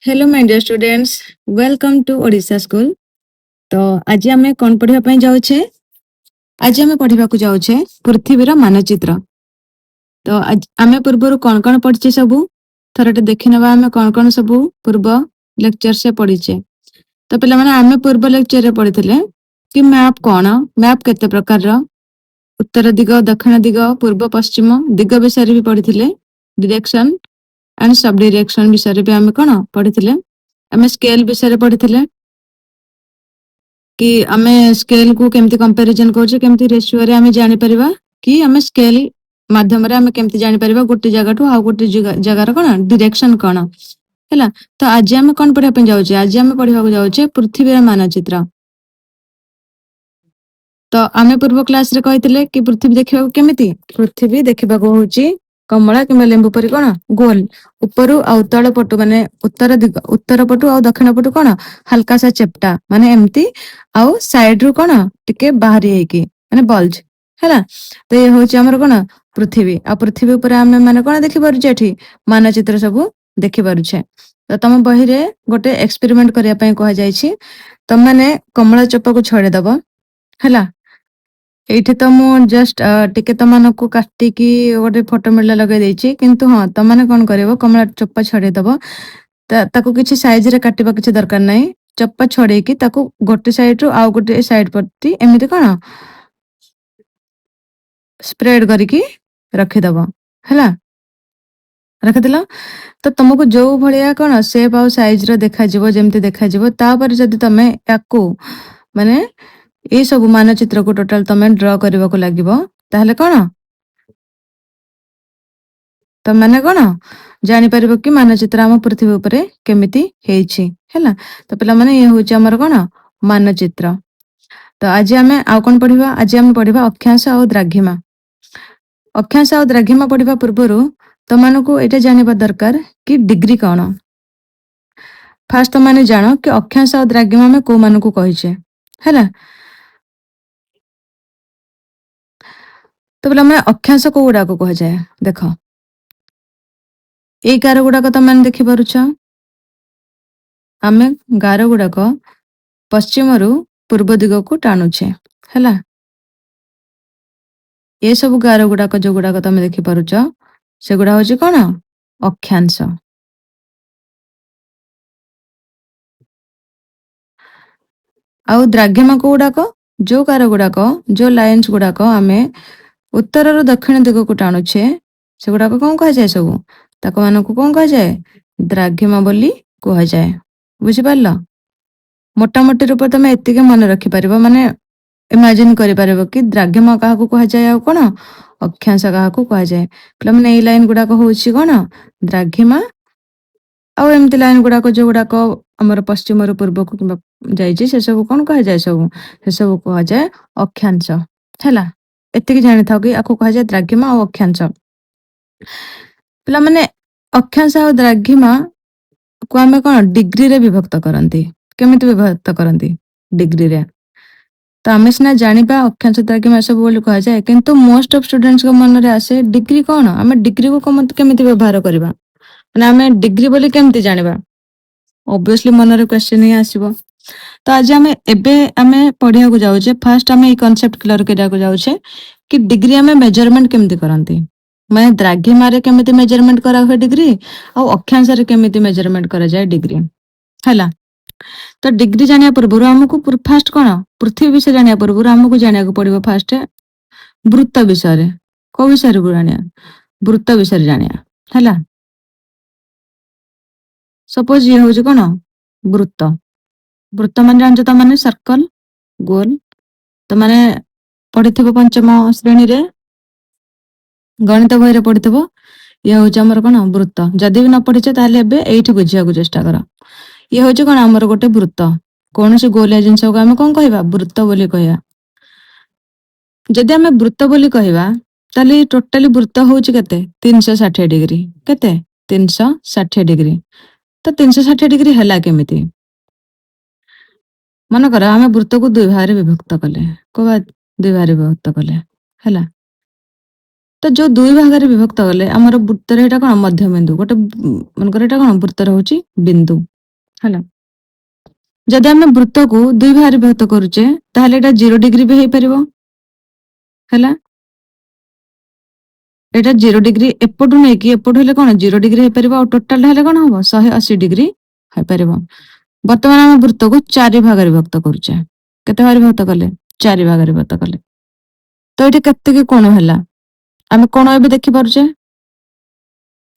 Hello my dear students, welcome to Odisha school. तो आज आमे कोन पढ़िया पई जाउछे? आज आमे पढ़िबाकू जाउछे पृथ्वीर मानचित्र। तो आज आमे पूर्वरु कोन कोन पढ़िचे सबु थरटे देखि नबा आमे कोन कोन सबु पूर्व लेक्चर से पढ़िचे। तो पिला माने आमे पूर्व लेक्चर रे पढ़िथिले कि मैप कोन, मैप केते प्रकार रो, उत्तर दिग, दक्षिण दिग, पूर्व पश्चिम दिग विषय भी पढ़िथिले, डायरेक्शन एंड सब डायरेक्शन विषय भी आमे कोन पढ़िथिले। आमे स्केल विषय पढ़िथिले कि आमे स्केल को केमती कंपैरिजन करछे, केमती रेशियो रे आमे जानि परिबा कि आमे स्केल माध्यम रे आमे केमती जानि परिबा गोटे जगह टू आ गोटे जगह रो कोन डायरेक्शन कोन हैला। तो आज आमे कोन पढ़िया पे जाउछे? आज आमे पढ़िबा को जाउछे पृथ्वीर मानचित्र। तो आमे पूर्व क्लास रे कहिथिले कि पृथ्वी देखिबा केमिति, पृथ्वी देखिबा को होची कमला किंबा लेंबू परी कोन गोल, ऊपरु आ तळ पटु माने उत्तर दिग, उत्तर पटु आ दक्षिण पटु कोन हल्का सा चेप्टा माने एमती आ साइड रु कोन टिके बाहरी हेकी माने बल्ज हैला। तो ये होची हमर कोन पृथ्वी। आ पृथ्वी ऊपर आमे माने कोन देखि पारुछे, एठी मानचित्र सब देखि पारुछे। तो तम बही रे गोटे एक्सपेरिमेंट करिया पई कहै जायछि। तम माने कमला चोपा को छडे दबो हैला। एठी तो मु जस्ट टिके तमानकु काटिकी गोटे फोटो मिलला लगे देछि, किंतु हां तमाने कोन करबो कमला चोपा छडे दबो। ताको किछि साइज रे काटिबा किछि दरकार नै, चोपा छडे की ताको गोटे साइड रु आ गोटे साइड परती एमिति कोन स्प्रेड करिकी रखि दबो हैला। रखि दिलो तो तुमको जो भलिया कोन शेप आ साइज रो देखा जिवो, जेमति देखा जिवो। तापर जदि तमे याकू माने ए सब मानचित्र को टोटल तमे ड्रा करबा को लागिवो, ताहले कोन त माने कोन जानि परिबो कि मानचित्र हम पृथ्वी ऊपर केमिति हेछि हैला। तो पिला माने ये होछि हमर कोन मानचित्र। तो आज आमे आ कोन पढिबा? आज आमे पढिबा अक्षांश आ द्राघिमा। अक्षांश आ द्राघिमा पढिबा पूर्वरु तमानकु एटा जानिबा दरकार कि डिग्री कोन। फर्स्ट तमाने जानो कि अक्षांश आ द्राघिमा में को मानकु कहिछे हैला। तो पिला माने अक्षांश को गुडा को कह जाय देखो, ए गार गुडा को तमाने देखि पारुछ। आमे गार गुडा को पश्चिम रु पूर्व दिग को टाणुछे हैला। ए सब गार गुडा को जो गुडा को तमे देखि पारुछ से गुडा होछि कोन अक्षांश। आउ द्राघिमा को गुडा को जो गार गुडा को जो लाइंस गुडा को आमे उत्तर रु दक्षिण दिग को टाणुछे से गुडा को कोन कह जाय? सब ताको मानको कोन कह जाय? द्राघिमा बोली कह जाय। बुझि पारलो? मोटा मोटी रूप तमे एतिके मन रखि परिबो, माने इमेजिन करि परिबो कि द्राघिमा काहा को कह जाय आ कोन अक्षांश काहा को कह जाय। मतलब माने ए लाइन गुडा को होछि कोन द्राघिमा, आ एमति लाइन गुडा को जो गुडा को हमर पश्चिम रु पूर्व को किबा जायछि से सब कोन कह जाय? सब से सब कह जाय अक्षांश हैला। एतिके जानि थाओ कि आको कह जाय द्राघिमा आ अक्षांश। पिला माने अक्षांश आ द्राघिमा को आमे कोन डिग्री रे विभक्त करंती। केमिति विभक्त करंती? डिग्री रे। तो आमे सिना जानिबा अक्षांश द्राघिमा सब बोली कह जाय, किंतु मोस्ट ऑफ स्टूडेंट्स को मन रे आसे डिग्री कोन, आमे डिग्री को केमिति व्यवहार करबा, माने आमे डिग्री बोली केमिति जानिबा। ऑब्वियसली मन रे क्वेश्चन ही आसीबो। तो आज आमे एबे आमे पढिया को जाउछे। फर्स्ट आमे ई कांसेप्ट क्लियर करिया को जाउछे कि डिग्री आमे मेजरमेंट केमिति करंती, माने द्राघिमा रे केमिति मेजरमेंट करा होय डिग्री, आ अक्षांश रे केमिति मेजरमेंट करा जाय डिग्री हैला। तो डिग्री जानिया पूर्वरु हमकु फर्स्ट कोन पृथ्वी विषय जानिया पूर्वरु हमकु जानिया को पड़िबो फर्स्ट वृत्त विषय रे। को विषय रे जानिया? वृत्त विषय रे जानिया हैला। सपोज ये होछि कोन वृत्त। वृत्त माने जानजो त माने सर्कल गोल। तो माने पढिथिबो पंचम श्रेणी रे गणित बही रे पढिथिबो। ये होछि हमर कोन वृत्त। जदि भी न पढिछे ताले एबे एठी बुझिया को चेष्टा करा। ये होछि कोन हमर गोटे वृत्त। कोनोसी गोलिया जिंस को आमे कोन कहिबा? वृत्त बोली कहिबा। जदि आमे वृत्त बोली कहिबा ताले टोटली वृत्त होछि केते 360 डिग्री। केते 360 डिग्री। तो 360 डिग्री हला केमिति? मन कर आमे वृत्त को दुई भाग रे विभक्त कले। को बा दुई भाग रे विभक्त कले हला। तो जो दुई भाग रे विभक्त कले हमर वृत्त रे एटा कोन मध्य बिंदु। गोटे मन कर एटा कोन वृत्त रे होछि बिंदु ହେଲା। ଯଦି ଆମେ ବୃତ୍ତକୁ ଦୁଇ ଭାଗରେ ବିଭକ୍ତ କରୁଛେ ତାହେଲେ ଏଇଟା 0 ଡିଗ୍ରୀ ବି ହେଇପାରିବ। ହେଲା, ଏଇଟା 0 ଡିଗ୍ରୀ ଏପଟୁ ନେଇକି ଏପଟୁ ହେଲେ କଣ 0 ଡିଗ୍ରୀ ହେଇପାରିବ, ଆଉ ଟୋଟାଲ ହେଲେ କଣ ହବ 180 ଡିଗ୍ରୀ ହେଇପାରିବ। ବର୍ତ୍ତମାନ ଆମେ ବୃତ୍ତକୁ 4 ଭାଗରେ ବିଭକ୍ତ କରୁଛେ। କେତେ ଭାଗରେ ବିଭକ୍ତ କଲେ? 4 ଭାଗରେ ବିଭକ୍ତ କଲେ। ତ ଏଇଠି କେତିକି କୋଣ ହେଲା ଆମେ କୋଣ ଏବେ ଦେଖିପାରୁଛେ।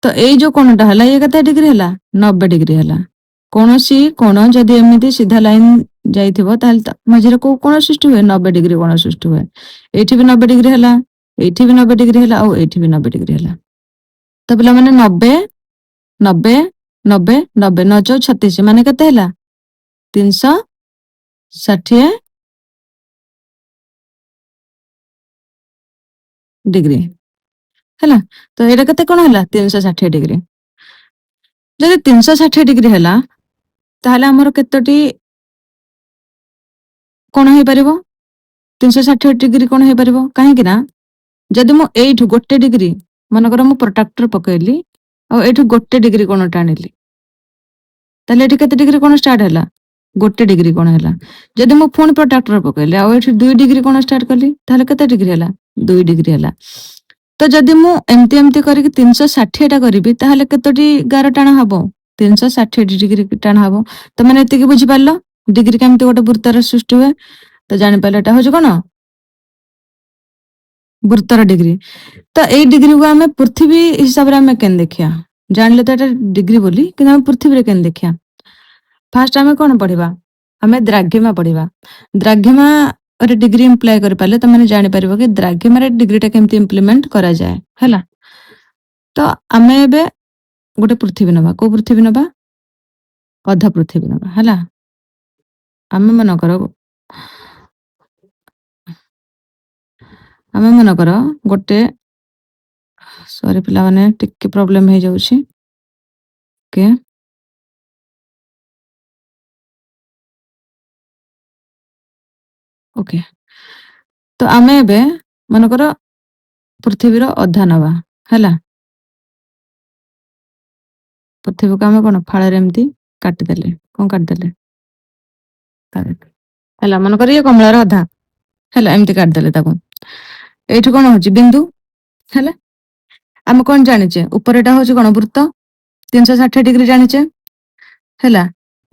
ତ ଏଇ ଯୋଉ କୋଣଟା ହେଲା ଇଏ କେତେ ଡିଗ୍ରୀ ହେଲା? 90 ଡିଗ୍ରୀ ହେଲା। କୌଣସି କୋଣ ଯଦି ଏମିତି ସିଧା ଲାଇନ ଯାଇଥିବ ତାହେଲେ ମଝିରେ କୋଉ କୋଣ ସୃଷ୍ଟି ହୁଏ? 90 ଡିଗ୍ରୀ କୋଣ ସୃଷ୍ଟି ହୁଏ। ଏଇଠି ବି 90 ଡିଗ୍ରୀ ହେଲା, ଏଇଠି ବି 90 ଡିଗ୍ରୀ ହେଲା, ଆଉ ଏଇଠି ବି 90 ଡିଗ୍ରୀ ହେଲା। ତ ପିଲାମାନେ 90 90 90 90 9 ଚଉ 36 ମାନେ କେତେ ହେଲା? 360 ଡିଗ୍ରୀ ହେଲା। ତ ଏଇଟା କେତେ କୋଣ ହେଲା? 360 ଡିଗ୍ରୀ। ଯଦି 360 ଡିଗ୍ରୀ ହେଲା ତାହେଲେ ଆମର କେତୋଟି କୋଣ ହେଇପାରିବ? 360 ଡିଗ୍ରୀ କୋଣ ହେଇପାରିବ। କାହିଁକି ନା ଯଦି ମୁଁ ଏଇଠୁ 1 ଡିଗ୍ରୀ ମନେକର ମୁଁ ପ୍ରୋଟ୍ରାକ୍ଟର ପକେଇଲି ଆଉ ଏଇଠୁ 1 ଡିଗ୍ରୀ କୋଣ ଟାଣିଲି ତାହେଲେ ଏଠି କେତେ ଡିଗ୍ରୀ କୋଣ ଷ୍ଟାର୍ଟ ହେଲା? 1 ଡିଗ୍ରୀ କୋଣ ହେଲା। ଯଦି ମୁଁ ପୁଣି ପ୍ରୋଟ୍ରାକ୍ଟର ପକେଇଲି ଆଉ ଏଠି 2 ଡିଗ୍ରୀ କୋଣ ଷ୍ଟାର୍ଟ କଲି ତାହେଲେ କେତେ ଡିଗ୍ରୀ ହେଲା? 2 ଡିଗ୍ରୀ ହେଲା। ତ ଯଦି ମୁଁ ଏମିତି ଏମିତି କରିକି 360 ଟା କରିବି ତାହେଲେ କେତୋଟି ଗାର ଟାଣା ହବ? 360 ଡିଗ୍ରୀ ଟାଣା ହବ। ତମାନେ ଏତିକି ବୁଝିପାରିଲ ଡିଗ୍ରୀ କେମିତି ଗୋଟେ ବୃତ୍ତର ସୃଷ୍ଟି ହୁଏ। ତ ଜାଣିପାରିଲ ଏଟା ହଉଛି କଣ? ବୃତ୍ତର ଡିଗ୍ରୀ। ତ ଏଇ ଡିଗ୍ରୀକୁ ଆମେ ପୃଥିବୀ ହିସାବରେ ଆମେ କେମିତି ଦେଖିବା? ଜାଣିଲେ ତ ଏଟା ଡିଗ୍ରୀ ବୋଲି, କିନ୍ତୁ ଆମେ ପୃଥିବୀରେ କେମିତି ଦେଖିବା? ଫାଷ୍ଟ ଆମେ କଣ ପଢିବା? ଆମେ ଦ୍ରାଘିମା ପଢିବା। ଦ୍ରାଘିମା ରେ ଡିଗ୍ରୀ ଇମ୍ପ୍ଲାଏ କରିପାରିଲେ ତମାନେ ଜାଣିପାରିବ କି ଦ୍ରାଘିମାରେ ଡିଗ୍ରୀଟା କେମିତି ଇମ୍ପ୍ଲିମେଣ୍ଟ କରାଯାଏ। ହେଲା, ତ ଆମେ ଏବେ ଗୋଟେ ପୃଥିବୀ ନବା। କୋଉ ପୃଥିବୀ ନବା? ଅଧା ପୃଥିବୀ ନବା। ହେଲା, ଆମେ ମନେକର ଗୋଟେ ସରି ପିଲାମାନେ ଟିକେ ପ୍ରୋବ୍ଲେମ ହେଇଯାଉଛି। Okay, okay. ତ ଆମେ ଏବେ ମନେକର ପୃଥିବୀର ଅଧା ନବା। ହେଲା, ପୃଥିବୀକୁ ଆମେ କଣ ଫାଳରେ ଏମିତି କାଟିଦେଲେ। କଣ କାଟିଦେଲେ? ହେଲା, ମନେକର ଇଏ କମଳାର ଅଧା। ହେଲା, ଏମିତି କାଟିଦେଲେ ତାକୁ। ଏଇଠୁ କଣ ହଉଛି? ବିନ୍ଦୁ। ହେଲା, ଆମେ କଣ ଜାଣିଛେ? ଉପରେଟା ହଉଛି କଣ? ବୃତ୍ତ। 360 ଡିଗ୍ରୀ ଜାଣିଛେ। ହେଲା,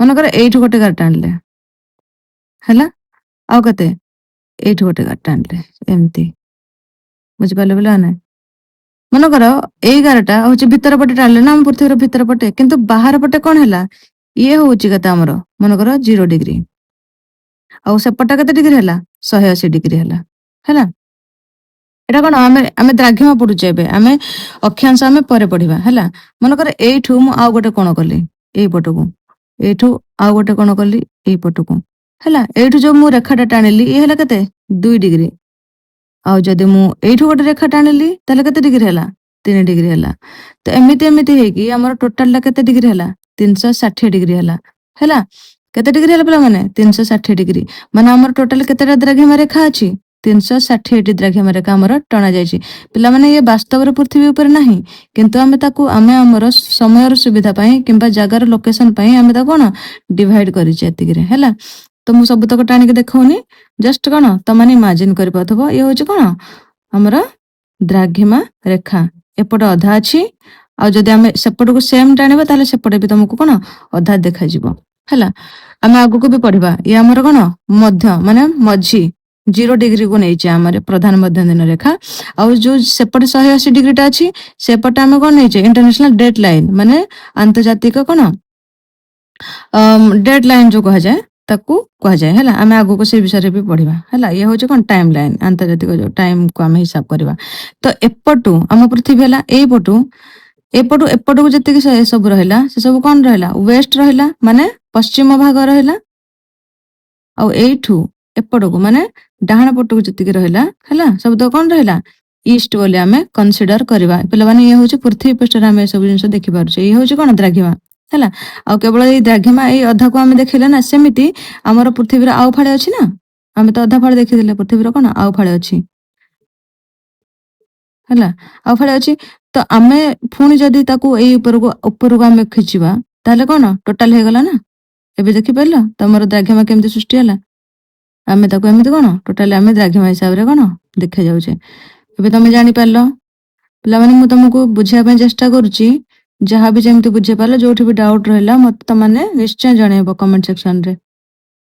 ମନେକର ଏଇଠୁ ଗୋଟେ ଗାର ଟାଣିଲେ। ହେଲା, ଆଉ କେତେ? ଏଇଠୁ ଗୋଟେ ଗାର ଟାଣିଲେ। ଏମିତି ବୁଝିପାରିଲେ ପିଲାମାନେ? ମନେକର ଏଇ ଗାରଟା ହଉଛି ଭିତର ପଟେ ଟାଣିଲେ ନା ଆମ ପୃଥିବୀର ଭିତର ପଟେ, କିନ୍ତୁ ବାହାର ପଟେ କଣ ହେଲା? ଇଏ ହଉଛି କେତେ ଆମର? ମନେକର 0 ଡିଗ୍ରୀ। ଆଉ ସେପଟା କେତେ ଡିଗ୍ରୀ ହେଲା? 180 ଡିଗ୍ରୀ ହେଲା। ହେଲା, ଏଟା କଣ ଆମେ ଆମେ ଦ୍ରାଘିମା ପଢୁଛେ ଏବେ। ଆମେ ଅକ୍ଷାଂଶ ଆମେ ପରେ ପଢିବା। ହେଲା, ମନେକର ଏଇଠୁ ମୁଁ ଆଉ ଗୋଟେ କୋଣ କଲି ଏଇ ପଟକୁ, ଏଇଠୁ ଆଉ ଗୋଟେ କୋଣ କଲି ଏଇ ପଟକୁ। ହେଲା, ଏଇଠୁ ଯୋଉ ମୁଁ ରେଖାଟା ଟାଣିଲି ଇଏ ହେଲା କେତେ? 2 ଡିଗ୍ରୀ। ଆଉ ଯଦି ମୁଁ ଏଇଠୁ ଗୋଟେ ରେଖା ଟାଣିଲି ତାହେଲେ କେତେ ଡିଗ୍ରୀ ହେଲା? 3 ଡିଗ୍ରୀ ହେଲା। ତ ଏମିତି ଏମିତି ହେଇକି ଆମର ଟୋଟାଲ ଟା କେତେ ଡିଗ୍ରୀ ହେଲା? 360 ଡିଗ୍ରୀ ହେଲା। ହେଲା, କେତେ ଡିଗ୍ରୀ ହେଲା ପିଲାମାନେ? 360 ଡିଗ୍ରୀ। ମାନେ ଆମର ଟୋଟାଲ କେତେଟା ଦ୍ରାଘିମା ରେଖା ଅଛି? 360 ଦ୍ରାଘିମା ରେଖା ଆମର ଟଣା ଯାଇଛି। ପିଲାମାନେ ଇଏ ବାସ୍ତବରେ ପୃଥିବୀ ଉପରେ ନାହିଁ, କିନ୍ତୁ ଆମେ ତାକୁ ଆମେ ଆମର ସମୟର ସୁବିଧା ପାଇଁ କିମ୍ବା ଜାଗାର ଲୋକେସନ ପାଇଁ ଆମେ ତାକୁ କଣ ଡିଭାଇଡ କରିଛେ ଏତିକିରେ। ହେଲା, ତ ମୁଁ ସବୁତକ ଟାଣିକି ଦେଖଉନି, ଜଷ୍ଟ କଣ ତମାନେ ଇମାଜିନ କରିପାରୁଥିବ ଇଏ ହଉଛି କଣ ଆମର ଦ୍ରାଘିମା ରେଖା। ଏପଟେ ଅଧା ଅଛି, ଆଉ ଯଦି ଆମେ ସେପଟକୁ ସେମ ଟାଣିବା ତାହେଲେ ସେପଟେ ବି ତମକୁ କଣ ଅଧା ଦେଖାଯିବ। ହେଲା, ଆମେ ଆଗକୁ ବି ପଢିବା। ଇଏ ଆମର କଣ ମଧ୍ୟ ମାନେ ମଝି 0 ଡିଗ୍ରୀ କୁ ନେଇଛେ ଆମର ପ୍ରଧାନ ମଧ୍ୟନ୍ଦିନ ରେଖା। ଆଉ ଯୋଉ ସେପଟେ 180 ଡିଗ୍ରୀ ଟା ଅଛି ସେପଟେ ଆମେ କଣ ନେଇଛେ? ଇଣ୍ଟରନ୍ୟାସନାଲ ଡେଟ୍ ଲାଇନ ମାନେ ଆନ୍ତର୍ଜାତିକ କଣ ଡେଡ ଲାଇନ ଯୋଉ କୁହାଯାଏ ତାକୁ କୁହାଯାଏ। ହେଲା, ଆମେ ଆଗକୁ ସେ ବିଷୟରେ ବି ପଢିବା। ହେଲା, ଇଏ ହଉଛି କଣ ଟାଇମ ଲାଇନ, ଆନ୍ତର୍ଜାତିକ ଯୋଉ ଟାଇମ କୁ ଆମେ ହିସାବ କରିବା। ତ ଏପଟୁ ଆମ ପୃଥିବୀ ହେଲା, ଏଇପଟୁ ଏପଟୁ ଏପଟକୁ ଯେତିକି ସବୁ ରହିଲା ସେ ସବୁ କଣ ରହିଲା? ୱେଷ୍ଟ ରହିଲା ମାନେ ପଶ୍ଚିମ ଭାଗ ରହିଲା। ଆଉ ଏଇଠୁ ଏପଟକୁ ମାନେ ଡାହାଣ ପଟକୁ ଯେତିକି ରହିଲା, ହେଲା, ସବୁ ତ କଣ ରହିଲା? ଇଷ୍ଟ ବୋଲି ଆମେ କନସିଡର କରିବା। ପିଲାମାନେ ଇଏ ହଉଛି ପୃଥିବୀ ପୃଷ୍ଠରେ ଆମେ ଏସବୁ ଜିନିଷ ଦେଖିପାରୁଛେ। ଇଏ ହଉଛି କଣ ଦ୍ରାଘିମା। ହେଲା, ଆଉ କେବଳ ଏଇ ଦ୍ରାଘିମା ଏଇ ଅଧାକୁ ଆମେ ଦେଖିଲେ ନା, ସେମିତି ଆମର ପୃଥିବୀର ଆଉ ଫାଳେ ଅଛି ନା। ଆମେ ତ ଅଧା ଫାଳେ ଦେଖିଥିଲେ, ପୃଥିବୀର କଣ ଆଉ ଫାଳେ ଅଛି। ହେଲା, ଆଉ ଫାଳେ ଅଛି। ତ ଆମେ ପୁଣି ଯଦି ତାକୁ ଏଇ ଉପରକୁ ଉପରକୁ ଆମେ ଖିଚିବା ତାହେଲେ କଣ ଟୋଟାଲ ହେଇଗଲା ନା। ଏବେ ଦେଖିପାରିଲ ତମର ଦ୍ରାଘିମା କେମିତି ସୃଷ୍ଟି ହେଲା। ଆମେ ତାକୁ ଏମିତି କଣ ଟୋଟାଲି ଆମେ ଦ୍ରାଘିମା ହିସାବରେ କଣ ଦେଖାଯାଉଛେ। ଏବେ ତମେ ଜାଣିପାରିଲ। ପିଲାମାନେ ମୁଁ ତମକୁ ବୁଝିବା ପାଇଁ ଚେଷ୍ଟା କରୁଛି। ଯାହା ବି ଯେମିତି ବୁଝିପାରିଲ, ଯୋଉଠି ବି ଡାଉଟ ରହିଲା ମତେ ତମାନେ ନିଶ୍ଚୟ ଜଣେଇବ କମେଣ୍ଟ ସେକ୍ସନରେ।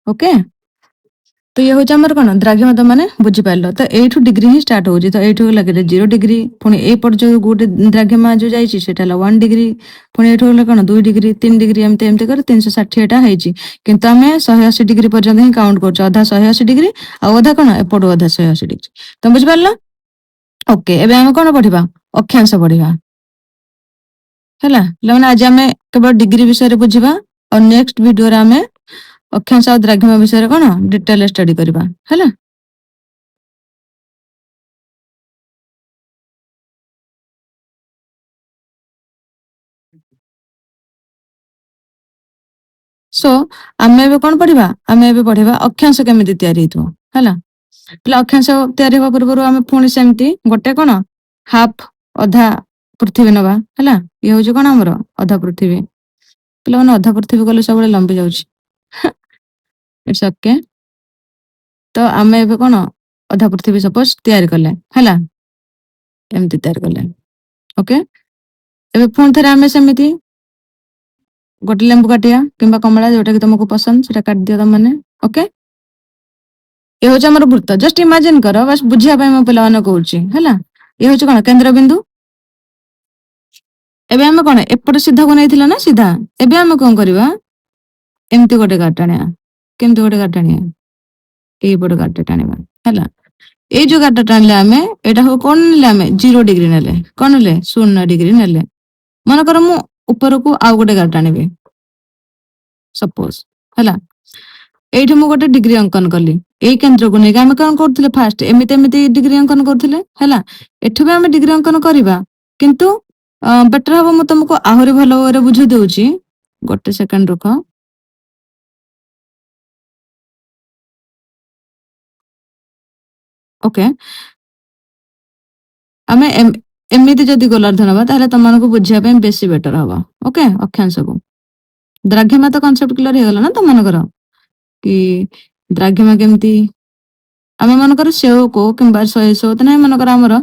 ଓକେ। ତ ଇଏ ହଉଛି ଆମର କଣ ଦ୍ରାଘିମା, ତମାନେ ବୁଝିପାରିଲ। ତ ଏଇଠୁ ଡିଗ୍ରୀ ହିଁ ଷ୍ଟାର୍ଟ ହଉଛି। ତ ଏଇଠୁ ଲାଗିଲେ 0 ଡିଗ୍ରୀ, ପୁଣି ଏଇପଟ ଯୋଉ ଗୋଟେ ଦ୍ରାଘିମା ଯୋଉ ଯାଇଛି ସେଟା ହେଲା 1 ଡିଗ୍ରୀ, ପୁଣି ଏଇଠୁ ହେଲା କଣ 2 ଡିଗ୍ରୀ, 3 ଡିଗ୍ରୀ, ଏମିତି ଏମିତି କରି 360ଟା ହେଇଛି। କିନ୍ତୁ ଆମେ 180 ଡିଗ୍ରୀ ପର୍ଯ୍ୟନ୍ତ ହିଁ କାଉଣ୍ଟ କରୁଛୁ। ଅଧା 180 ଡିଗ୍ରୀ ଆଉ ଅଧା କଣ ଏପଟୁ ଅଧା 180 ଡିଗ୍ରୀ। ତମେ ବୁଝିପାରିଲ। ଓକେ, ଏବେ ଆମେ କଣ ପଢିବା? ଅକ୍ଷାଂଶ ପଢିବା। ହେଲା ପିଲାମାନେ, ଆଜି ଆମେ କେବଳ ଡିଗ୍ରୀ ବିଷୟରେ ବୁଝିବା। ଆଉ ନେକ୍ସଟ ଭିଡିଓରେ ଆମେ ଅକ୍ଷାଂଶ ଆଉ ଦ୍ରାଘିମା ବିଷୟରେ କଣ ଡିଟେଲ ଷ୍ଟଡି କରିବା। ହେଲା। ସୋ ଆମେ ଏବେ କଣ ପଢିବା? ଆମେ ଏବେ ପଢିବା ଅକ୍ଷାଂଶ କେମିତି ତିଆରି ହେଇଥିବ। ହେଲା। ପିଲା, ଅକ୍ଷାଂଶ ତିଆରି ହବା ପୂର୍ବରୁ ଆମେ ପୁଣି ସେମିତି ଗୋଟେ କଣ ହାଫ ଅଧା ପୃଥିବୀ ନବା। ହେଲା। ଇଏ ହଉଛି କଣ ଆମର ଅଧା ପୃଥିବୀ। ପିଲାମାନେ, ଅଧା ପୃଥିବୀ ଗଲେ ସବୁବେଳେ ଲମ୍ବି ଯାଉଛି। It's okay. ତ ଆମେ ଏବେ କଣ ଅଧା ପୃଥିବୀ ସପୋଜ ତିଆରି କଲେ। ହେଲା। ଏମିତି ତିଆରି କଲେ। ଓକେ। ଏବେ ପୁଣି ଥରେ ଆମେ ସେମିତି ଗୋଟେ ଲେମ୍ବୁ କାଟିବା, କିମ୍ବା କମଳା, ଯୋଉଟା କି ତମକୁ ପସନ୍ଦ ସେଟା କାଟିଦିଅ ତମମାନେ। ଓକେ। ଏ ହଉଛି ଆମର ବୃତ୍ତ। ଜଷ୍ଟ ଇମାଜିନ କର, ବାସ୍ ବୁଝିବା ପାଇଁ ମୁଁ ପିଲାମାନଙ୍କୁ କହୁଛି। ହେଲା। ଏ ହଉଛି କଣ କେନ୍ଦ୍ରବିନ୍ଦୁ। ଏବେ ଆମେ କଣ ଏପଟେ ସିଧାକୁ ନେଇଥିଲା ନା ସିଧା। ଏବେ ଆମେ କଣ କରିବା? ଏମିତି ଗୋଟେ ଗାର ଟାଣିବା। କେମିତି ଗୋଟେ ଗାର ଟାଣିବା? ଏଇପଟେ ଗାରଟେ ଟାଣିବା। ହେଲା। ଏଇ ଯୋଉ ଗାରଟା ଟାଣିଲେ ଆମେ, ଏଇଟା ହଉ କଣ ନେଲେ ଆମେ 0 ଡିଗ୍ରୀ ନେଲେ। କଣ ନେଲେ? 0 ଡିଗ୍ରୀ ନେଲେ। ମନେକର ମୁଁ ଉପରକୁ ଆଉ ଗୋଟେ ଗାର ଟାଣିବି ସପୋଜ। ହେଲା। ଏଇଠି ମୁଁ ଗୋଟେ ଡିଗ୍ରୀ ଅଙ୍କନ କଲି। ଏଇ କେନ୍ଦ୍ରକୁ ନେଇକି ଆମେ କଣ କରୁଥିଲେ? ଫାଷ୍ଟ ଏମିତି ଏମିତି ଡିଗ୍ରୀ ଅଙ୍କନ କରୁଥିଲେ। ହେଲା। ଏଠୁ ବି ଆମେ ଡିଗ୍ରୀ ଅଙ୍କନ କରିବା, କିନ୍ତୁ ବେଟର ହବ ମୁଁ ତମକୁ ଆହୁରି ଭଲ ଭାବରେ ବୁଝେଇ ଦଉଛି। ଗୋଟେ ସେକେଣ୍ଡ ରୁହ। ଓକେ। ଆମେ ଏମିତି ଯଦି ଗୋଲାର୍ଦ୍ଧ ନବା, ତାହେଲେ ତମମାନଙ୍କୁ ବୁଝିବା ପାଇଁ ବେଶୀ ବେଟର ହବ। ଓକେ। ଅକ୍ଷାଂଶକୁ ଦ୍ରାଘିମା ତ କନସେପ୍ଟ କ୍ଲିୟର ହେଇଗଲା ନା ତମମାନଙ୍କର, କି ଦ୍ରାଘିମା କେମିତି ଆମେ ମନେକର ସେଓକୁ କିମ୍ବା ସୋ ତ ନାହିଁ, ମନେକର ଆମର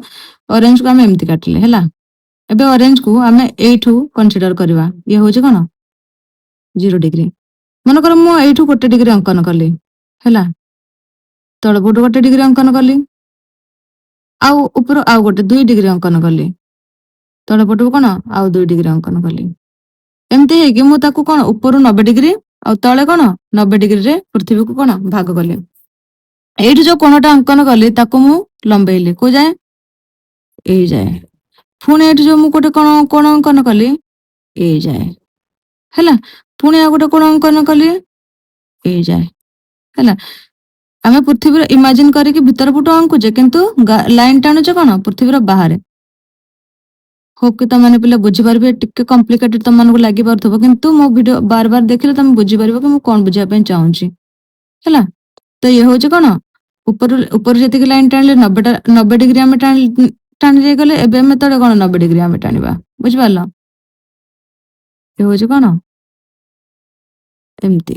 ଅରେଞ୍ଜ କୁ ଆମେ ଏମିତି କାଟିଲେ। ହେଲା। ଏବେ ଅରେଞ୍ଜ କୁ ଆମେ ଏଇଠୁ କନସିଡର କରିବା। ଇଏ ହଉଛି କଣ 0 ଡିଗ୍ରୀ। ମନେକର ମୁଁ ଏଇଠୁ ଗୋଟେ ଡିଗ୍ରୀ ଅଙ୍କନ କଲି। ହେଲା। ତଳପଟୁ ଗୋଟେ ଡିଗ୍ରୀ ଅଙ୍କନ କଲି। ଆଉ ଉପରୁ ଆଉ ଗୋଟେ 2 ଡିଗ୍ରୀ ଅଙ୍କନ କଲି। ତଳ ପଟକୁ କଣ ଆଉ 2 ଡିଗ୍ରୀ ଅଙ୍କନ କଲି। ଏମିତି ହେଇକି ମୁଁ ତାକୁ କଣ ଉପରୁ 90 ଡିଗ୍ରୀ ଆଉ ତଳେ କଣ 90 ଡିଗ୍ରୀରେ ପୃଥିବୀକୁ କଣ ଭାଗ କଲି। ଏଇଠି ଯୋଉ କୋଣଟା ଅଙ୍କନ କଲି ତାକୁ ମୁଁ ଲମ୍ବେଇଲି। କୋଉ ଯାଏ? ଏଇ ଯାଏ। ପୁଣି ଏଇଠି ଯୋଉ ମୁଁ ଗୋଟେ କୋଣ ଅଙ୍କନ କଲି, ଏଇ ଯାଏ। ହେଲା। ପୁଣି ଆଉ ଗୋଟେ କୋଣ ଅଙ୍କନ କଲି, ଏଇ ଯାଏ। ହେଲା। ଆମେ ପୃଥିବୀର ଇମାଜିନ କରିକି ଭିତର ପଟୁ ଆଙ୍କୁଛେ, କିନ୍ତୁ ଲାଇନ ଟାଣୁଛେ କଣ ପୃଥିବୀର ବାହାରେ। ହୋପ କି ତମମାନେ ପିଲା ବୁଝିପାରିବେ। ଟିକେ କମ୍ପ୍ଲିକେଟେଡ ତମମାନଙ୍କୁ ଲାଗିପାରୁଥିବ, କିନ୍ତୁ ମୋ ଭିଡିଓ ବାର ବାର ଦେଖିଲେ ତମେ ବୁଝିପାରିବ କି ମୁଁ କଣ ବୁଝିବା ପାଇଁ ଚାହୁଁଛି। ହେଲା। ତ ଇଏ ହଉଛି କଣ ଉପରୁ ଯେତିକି ଲାଇନ ଟାଣିଲେ 90 ଡିଗ୍ରୀ ଆମେ ଟାଣି ଦେଇଗଲେ। ଏବେ ଆମେ ତଳେ କଣ 90 ଡିଗ୍ରୀ ଆମେ ଟାଣିବା। ବୁଝିପାରିଲ। ଏ ହଉଛି କଣ ଏମିତି।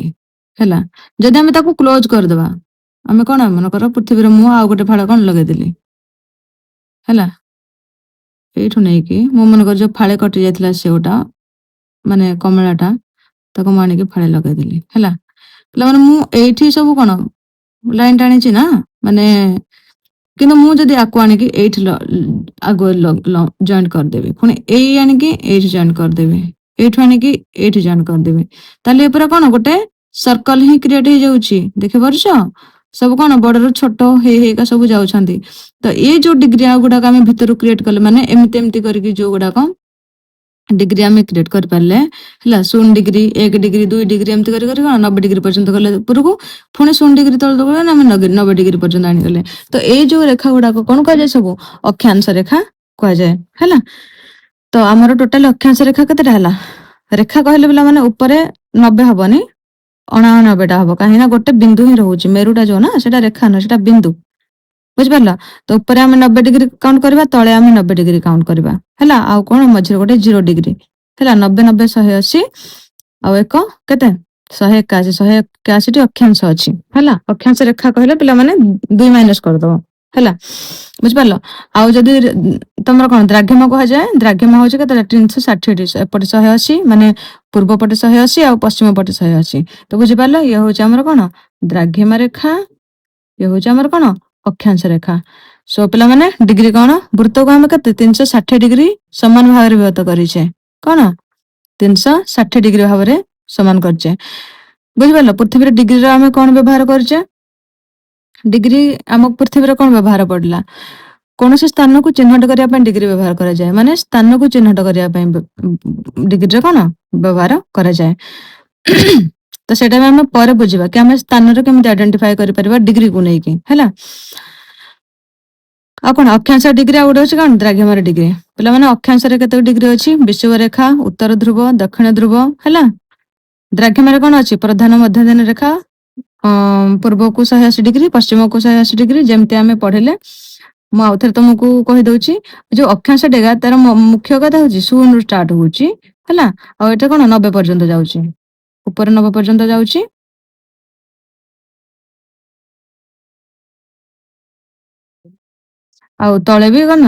ହେଲା। ଯଦି ଆମେ ତାକୁ କ୍ଲୋଜ କରିଦବା, ଆମେ କଣ ମନେକର ପୃଥିବୀର ମୁହଁ ଆଉ ଗୋଟେ ଫାଳ କଣ ଲଗେଇଦେଲି। ହେଲା। ଏଇଠୁ ନେଇକି ମୁଁ ମନେକର ଯୋଉ ଫାଳେ କଟି ଯାଇଥିଲା ସେଓଟା, ମାନେ କମଳାଟା, ତାକୁ ମୁଁ ଆଣିକି ଫାଳେ ଲଗେଇଦେଲି। ହେଲା। ପିଲାମାନେ, ମୁଁ ଏଇଠି ସବୁ କଣ ଲାଇନ ଟାଣିଛି ନା, ମାନେ କିନ୍ତୁ ମୁଁ ଯଦି ଆକୁ ଆଣିକି ଏଇଠି ଆଗ ଜଏଣ୍ଟ କରିଦେବି, ପୁଣି ଏଇ ଆଣିକି ଏଇଠି ଜଏଣ୍ଟ କରିଦେବି, ଏଇଠୁ ଆଣିକି ଏଇଠି ଜଏଣ୍ଟ କରିଦେବି, ତାହେଲେ ଏ ପୁରା କଣ ଗୋଟେ ସର୍କଲ ହିଁ କ୍ରିଏଟ ହେଇଯାଉଛି। ଦେଖିପାରୁଛ? ସବୁ କଣ ବଡରୁ ଛୋଟ ହେଇ ହେଇକା ସବୁ ଯାଉଛନ୍ତି। ତ ଏଇ ଯୋଉ ଡିଗ୍ରୀ ଆଉ ଗୁଡାକ ଆମେ ଭିତରୁ କ୍ରିଏଟ କଲେ, ମାନେ ଏମିତି ଏମିତି କରିକି ଯୋଉ ଗୁଡାକ ଡିଗ୍ରୀ ଆମେ କ୍ରିଏଟ କରିପାରିଲେ। ହେଲା। 0 ଡିଗ୍ରୀ, 1 ଡିଗ୍ରୀ, 2 ଡିଗ୍ରୀ, ଏମିତି କରି କଣ 90 ଡିଗ୍ରୀ ପର୍ଯ୍ୟନ୍ତ ଗଲେ ଉପରକୁ, ପୁଣି 0 ଡିଗ୍ରୀ ତଳକୁ ଗଲେ ଆମେ 90 ଡିଗ୍ରୀ ପର୍ଯ୍ୟନ୍ତ ଆଣିଗଲେ। ତ ଏଇ ଯୋଉ ରେଖା ଗୁଡାକ କଣ କୁହାଯାଏ? ସବୁ ଅକ୍ଷାଂଶ ରେଖା କୁହାଯାଏ। ହେଲା। ତ ଆମର ଟୋଟାଲ ଅକ୍ଷାଂଶ ରେଖା କେତେଟା ହେଲା? ରେଖା କହିଲେ ପିଲାମାନେ ଉପରେ 90 ହବନି, 89ଟା ହବ। କାହିଁକି ନା ଗୋଟେ ବିନ୍ଦୁ ହିଁ ରହୁଛି। ମେରୁଟା ଯୋଉ ନା, ସେଟା ରେଖା ନୁହଁ, ସେଟା ବିନ୍ଦୁ। ବୁଝିପାରିଲ? ତ ଉପରେ ଆମେ 90 ଡିଗ୍ରୀ କାଉଣ୍ଟ କରିବା, ତଳେ ଆମେ 90 ଡିଗ୍ରୀ କାଉଣ୍ଟ କରିବା। ହେଲା। ଆଉ କଣ ମଝିରେ ଗୋଟେ 0 ଡିଗ୍ରୀ। ହେଲା। 90 90 180 ଆଉ ଏକ କେତେ? 181 ଅକ୍ଷାଂଶ ଅଛି ହେଲା। ଅକ୍ଷାଂଶ ରେଖା କହିଲେ ପିଲାମାନେ 2 ମାଇନସ କରିଦବ ହେଲା, ବୁଝିପାରିଲ। ଆଉ ଯଦି ତମର କଣ ଦ୍ରାଘିମା କୁହାଯାଏ, ଦ୍ରାଘିମା ହଉଛି କେତେ 360 ଏପଟେ 180 ମାନେ ପୂର୍ବ ପଟେ 180 ଆଉ ପଶ୍ଚିମ ପଟେ 180। ତ ବୁଝିପାରିଲ, ଇଏ ହଉଛି ଆମର କଣ ଦ୍ରାଘିମା ରେଖା, ଇଏ ହଉଛି ଆମର କଣ ଅକ୍ଷାଂଶ ରେଖା। ସୋ ପିଲାମାନେ ଡିଗ୍ରୀ କଣ, ବୃତ୍ତକୁ ଆମେ କେତେ 360 ଡିଗ୍ରୀ ସମାନ ଭାବରେ ବିଭକ୍ତ କରିଛେ, କଣ 360 ଡିଗ୍ରୀ ଭାବରେ ସମାନ କରିଛେ। ବୁଝିପାରିଲ, ପୃଥିବୀରେ ଡିଗ୍ରୀର ଆମେ କଣ ବ୍ୟବହାର କରୁଛେ, ଡିଗ୍ରୀ ଆମ ପୃଥିବୀରେ କଣ ବ୍ୟବହାର ପଡିଲା, କୌଣସି ସ୍ଥାନକୁ ଚିହ୍ନଟ କରିବା ପାଇଁ ଡିଗ୍ରୀ ବ୍ୟବହାର କରାଯାଏ, ମାନେ ସ୍ଥାନକୁ ଚିହ୍ନଟ କରିବା ପାଇଁ ଡିଗ୍ରୀର କଣ ବ୍ୟବହାର କରାଯାଏ। ତ ସେଇଟା ବି ଆମେ ପରେ ବୁଝିବା କି ଆମେ ସ୍ଥାନରେ କେମିତି ଆଇଡେଣ୍ଟିଫାଏ କରିପାରିବା ଡିଗ୍ରୀକୁ ନେଇକି ହେଲା। ଆଉ କଣ ଅକ୍ଷାଂଶ ଡିଗ୍ରୀ, ଆଉ ଗୋଟେ ଅଛି କଣ ଦ୍ରାଘିମାର ଡିଗ୍ରୀ। ପିଲାମାନେ ଅକ୍ଷାଂଶରେ କେତେ ଡିଗ୍ରୀ ଅଛି, ବିଷୁବ ରେଖା, ଉତ୍ତର ଧ୍ରୁବ, ଦକ୍ଷିଣ ଧ୍ରୁବ ହେଲା। ଦ୍ରାଘିମାରେ କଣ ଅଛି, ପ୍ରଧାନ ମଧ୍ୟଦିନ ରେଖା, ପୂର୍ବକୁ 180 ଡିଗ୍ରୀ, ପଶ୍ଚିମକୁ 180 ଡିଗ୍ରୀ, ଯେମିତି ଆମେ ପଢିଲେ। ମୁଁ ଆଉଥରେ ତମକୁ କହିଦଉଛି, ଯୋଉ ଅକ୍ଷାଂଶ ଡେଗା ତାର ମୁଖ୍ୟ କଥା ହଉଛି 0 ରୁ ଷ୍ଟାର୍ଟ ହଉଛି ହେଲା, ଆଉ ଏଟା କଣ 90 ପର୍ଯ୍ୟନ୍ତ ଯାଉଛି, ଉପରେ 90 ପର୍ଯ୍ୟନ୍ତ ଯାଉଛି। ଆଉ ତଳେ ବି କଣ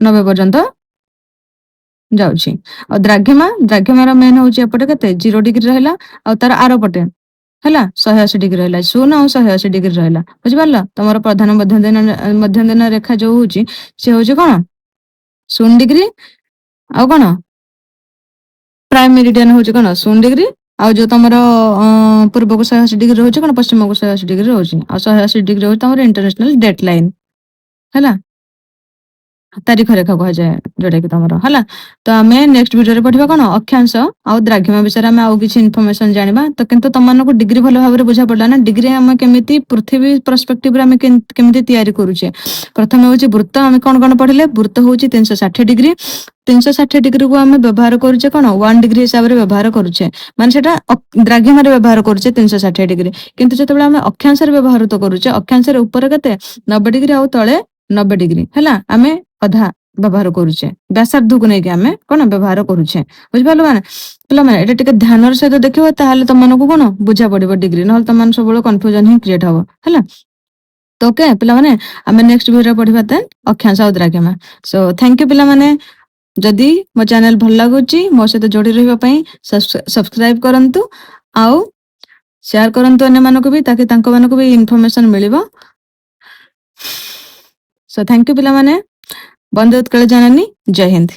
90 ପର୍ଯ୍ୟନ୍ତ ଯାଉଛି। ଆଉ ଦ୍ରାଘିମାର ମେନ୍ ହଉଛି ଏପଟେ କେତେ 0 ଡିଗ୍ରୀ ରହିଲା, ଆଉ ତାର ଆର ପଟେ ହେଲା 180 ଡିଗ୍ରୀ ରହିଲା, 0 ଆଉ 180 ଡିଗ୍ରୀ ରହିଲା। ବୁଝିପାରିଲ, ତମର ପ୍ରଧାନ ମଧ୍ୟଦିନ ରେଖା ଯୋଉ ହଉଛି ସେ ହଉଛି କଣ 0 ଡିଗ୍ରୀ, ଆଉ କଣ ପ୍ରାଇମ ମେରିଡିଆନ ହଉଛି କଣ 0 ଡିଗ୍ରୀ, ଆଉ ଯୋଉ ତମର ପୂର୍ବକୁ 180 ଡିଗ୍ରୀ ରହୁଛି କଣ ପଶ୍ଚିମକୁ 180 ଡିଗ୍ରୀ ରହୁଛି, ଆଉ 180 ଡିଗ୍ରୀ ହଉଛି ତମର ଇଣ୍ଟରନ୍ୟାସନାଲ ଡେଟ୍ ଲାଇନ ହେଲା, ତାରିଖ ରେଖା କୁହାଯାଏ ଯୋଉଟା କି ତମର ହେଲା। ତ ଆମେ ନେକ୍ସଟ ଭିଡିଓରେ ପଢିବା କଣ ଅକ୍ଷାଂଶ ଆଉ ଦ୍ରାଘିମା ବିଷୟରେ ଆମେ ଆଉ କିଛି ଇନଫର୍ମେସନ ଜାଣିବା। ତ କିନ୍ତୁ ତମମାନଙ୍କୁ ଡିଗ୍ରୀ ଭଲ ଭାବରେ ବୁଝା ପଡିଲା ନା, ଡିଗ୍ରୀ ଆମେ କେମିତି ପୃଥିବୀ ପରସ୍ପେକ୍ଟିଭରେ ଆମେ କେମିତି ତିଆରି କରୁଛେ। ପ୍ରଥମେ ହଉଛି ବୃତ୍ତ, ଆମେ କଣ କଣ ପଢିଲେ, ବୃତ୍ତ ହଉଛି 360 ଡିଗ୍ରୀ, 360 ଡିଗ୍ରୀକୁ ଆମେ ବ୍ୟବହାର କରୁଛେ କଣ 1 ଡିଗ୍ରୀ ହିସାବରେ ବ୍ୟବହାର କରୁଛେ, ମାନେ ସେଟା ଦ୍ରାଘିମାରେ ବ୍ୟବହାର କରୁଛେ 360 ଡିଗ୍ରୀ। କିନ୍ତୁ ଯେତେବେଳେ ଆମେ ଅକ୍ଷାଂଶରେ ବ୍ୟବହୃତ କରୁଛେ, ଅକ୍ଷାଂଶରେ ଉପରେ କେତେ 90 ଡିଗ୍ରୀ ଆଉ ତଳେ 90 ଡିଗ୍ରୀ ହେଲା, ଆମେ ଅଧା ବ୍ୟବହାର କରୁଛେ, ବ୍ୟାସାର୍ଦ୍ଧକୁ ନେଇକି ଆମେ କଣ ବ୍ୟବହାର କରୁଛେ। ବୁଝିପାରିଲ ମାନେ ପିଲାମାନେ, ଏଇଟା ଟିକେ ଧ୍ୟାନର ସହିତ ଦେଖିବ, ତାହେଲେ ତମମାନଙ୍କୁ କଣ ବୁଝା ପଡିବ ଡିଗ୍ରୀ, ନହେଲେ ତମମାନେ ସବୁବେଳେ କନଫ୍ୟୁଜନ ହିଁ କ୍ରିଏଟ ହବ ହେଲା। ତ ଓକେ ପିଲାମାନେ, ଆମେ ନେକ୍ସଟ ଭିଡିଓରେ ପଢିବା ଅକ୍ଷାଂଶ ଆଉ ଦ୍ରାଘିମା। ସୋ ଥ୍ୟାଙ୍କ ୟୁ ପିଲାମାନେ। ଯଦି ମୋ ଚ୍ୟାନେଲ ଭଲ ଲାଗୁଛି ମୋ ସହିତ ଯୋଡି ରହିବା ପାଇଁ ସବସ୍କ୍ରାଇବ କରନ୍ତୁ, ଆଉ ସେୟାର କରନ୍ତୁ ଅନ୍ୟମାନଙ୍କୁ ବି, ତାକି ତାଙ୍କ ମାନଙ୍କୁ ବି ଇନଫର୍ମେସନ ମିଳିବ। ସୋ ଥ୍ୟାଙ୍କ ୟୁ ପିଲାମାନେ, ବନ୍ଦେ ଉତ୍କଳ ଜନନୀ, ଜୟ ହିନ୍ଦ।